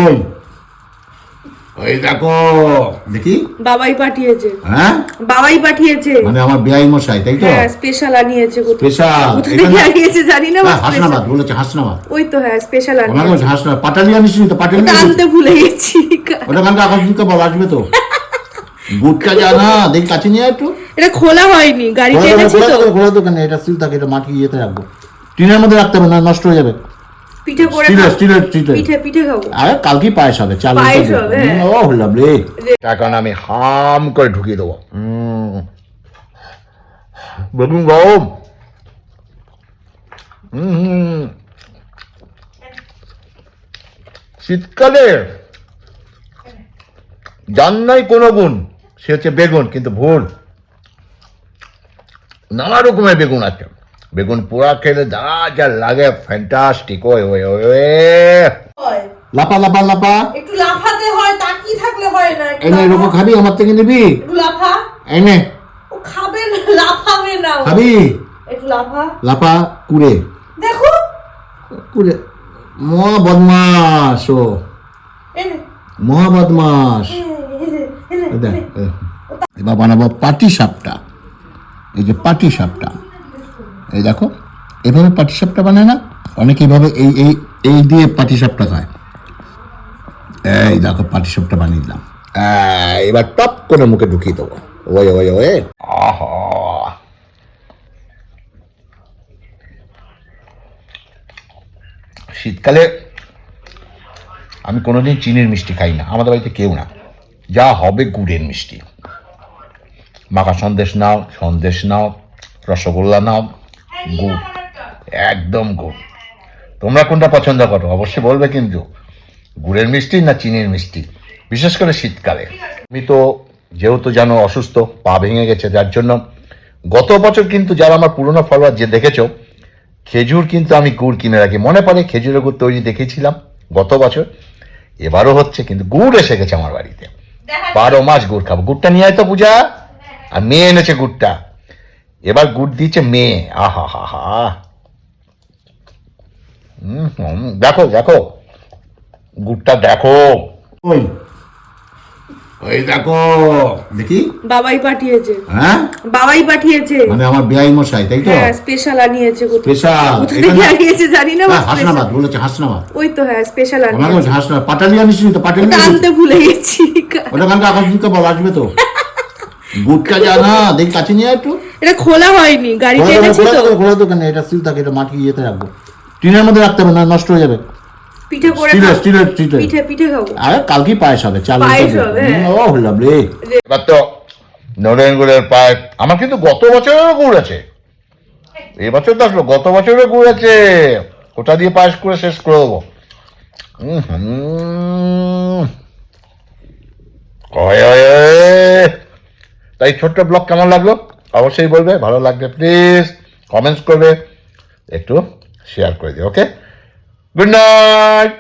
ওই ওই দেখো দেখি বাবাই পাঠিয়েছে। হ্যাঁ বাবাই পাঠিয়েছে, মানে আমার বেআই মশাই, তাই তো? হ্যাঁ, স্পেশাল আনিয়েছে। স্পেশাল কোথা থেকে আনিয়েছে জানি না। হাসনাবাদ বলেছে, হাসনাবাদ। ওই তো, হ্যাঁ, স্পেশাল ওনাকে আনিয়েছে। বলছে হাসনাবাদ। পাটালি আনিস তো? পাটালি আনতে ভুলে গেছি। ওটা কালকে আকাশকে বল, আসবে তো। গুড়টা জানা দেখি কাছে নিয়ে একটু। এটা খোলা হয়নি, গাড়িতে এনেছি তো। খোলা দোকানে এটা সিল থাকে, এটা মাটি ইয়েতে রাখবো, টিনের মধ্যে রাখতে হবে, না নষ্ট হয়ে যাবে। পিঠে করে স্টিলের পিঠে খাবো। আরে কালকে পায়েস হবে, চাল পায়েস হবে, ও লাভলি। এখন আমি হাম করে ঢুকিয়ে দেবো। বেগুন গরম। শীতকালে জান নাই কোনো গুণ, সে হচ্ছে বেগুন, কিন্তু ভুল। নানা রকমের বেগুন আছে। বেগুন পোড়া খেলে যা যা লাগে, ফ্যান্টাস্টিক। ওই ওই ওই লাপা লাপা লাপা। একটু লাফাতে হয়, তাকিয়ে থাকলে হয় না। এনে রকম খাবি, আমার থেকে নিবি? একটু লাফা। এনে ও খাবে না, লাফাবে না। খাবি? একটু লাফা। লাপা কুড়ে দেখো কুড়ে। মহা বদমাস ও, এনে মহা বদমাস। দেখ, এবার বানাবো পাটি সাপটা। এই যে পাটি সাপটা, এই দেখো, এভাবে পাটি সাপটা বানায় না অনেকে, এইভাবে এই এই এই দিয়ে পাটি সাপটা খায়। এই দেখো পাটি সাপটা বানিয়ে দিলাম। এবার টপ করে মুখে ঢুকিয়ে দেবো। ওই ওই ওই, আহা, শীতকালে আমি কোনোদিন চিনির মিষ্টি খাই না, আমাদের বাড়িতে কেউ না। যা হবে গুড়ের মিষ্টি। মাখা সন্দেশ নাও, সন্দেশ নাও, রসগোল্লা নাও, গুড়, একদম গুড়। তোমরা কোনটা পছন্দ করো অবশ্যই বলবে কিন্তু, গুড়ের মিষ্টি না চিনির মিষ্টি, বিশেষ করে শীতকালে। আমি তো যেহেতু জানো অসুস্থ, পা ভেঙে গেছে, যার জন্য গত বছর কিন্তু যারা আমার পুরনো ফলোয়ার যে দেখেছো, খেজুর কিন্তু আমি গুড় কিনে রাখি। মনে পড়ে খেজুরের গুড় তৈরি দেখেছিলাম গত বছর, এবারও হচ্ছে, কিন্তু গুড় এসে গেছে আমার বাড়িতে। 12 মাস গুড় খাবো। গুড়টা নিয়ে আয় তো পূজা। আর মেয়ে এনেছে গুড়টা, এবার গুড় দিচ্ছে মেয়ে। আহা হা হা, দেখো দেখো গুড়টা দেখো। ওই ওই দেখো দেখি। বাবাই পাঠিয়েছে। হ্যাঁ, বাবাই পাঠিয়েছে, মানে আমার বেআই মশাই, তাই তো? হ্যাঁ, স্পেশাল আনিয়েছে। স্পেশাল। কোথা থেকে আনিয়েছে জানি না। হাসনাবাদ বলেছে, হাসনাবাদ। ওই তো, হ্যাঁ, স্পেশাল ওনাকে আনিয়েছে। বলছে হাসনাবাদ। পাটালি আনিস তো? পাটালি আনতে ভুলে গেছি। ওটা কালকে আকাশকে বল, আসবে তো। গুড়টা জানা দেখি কাছে নিয়ে একটু। এটা খোলা হয়নি, গাড়িতে এনেছি তো। খোলা দোকানে এটা সিল থাকে, এটা মাটি ইয়েতে রাখবো, টিনের মধ্যে রাখতে হবে, না নষ্ট হয়ে যাবে। পিঠে করে স্টিলের পিঠে খাবো। আরে কালকে পায়েস হবে, চাল পায়েস হবে, ও লাভলি। এবার তো নলেন গুড়ের পায়েস। আমার কিন্তু গত বছরেরও গুড় আছে, এই বছর তো আসলো, গত বছরেরও গুড় আছে, ওটা দিয়ে পায়েস করে শেষ করে দেবো। তাই ছোট্ট ব্লগ কেমন লাগলো অবশ্যই বলবে, ভালো লাগবে প্লিজ কমেন্টস করবে, একটু শেয়ার করে দিও। ওকে, গুড নাইট।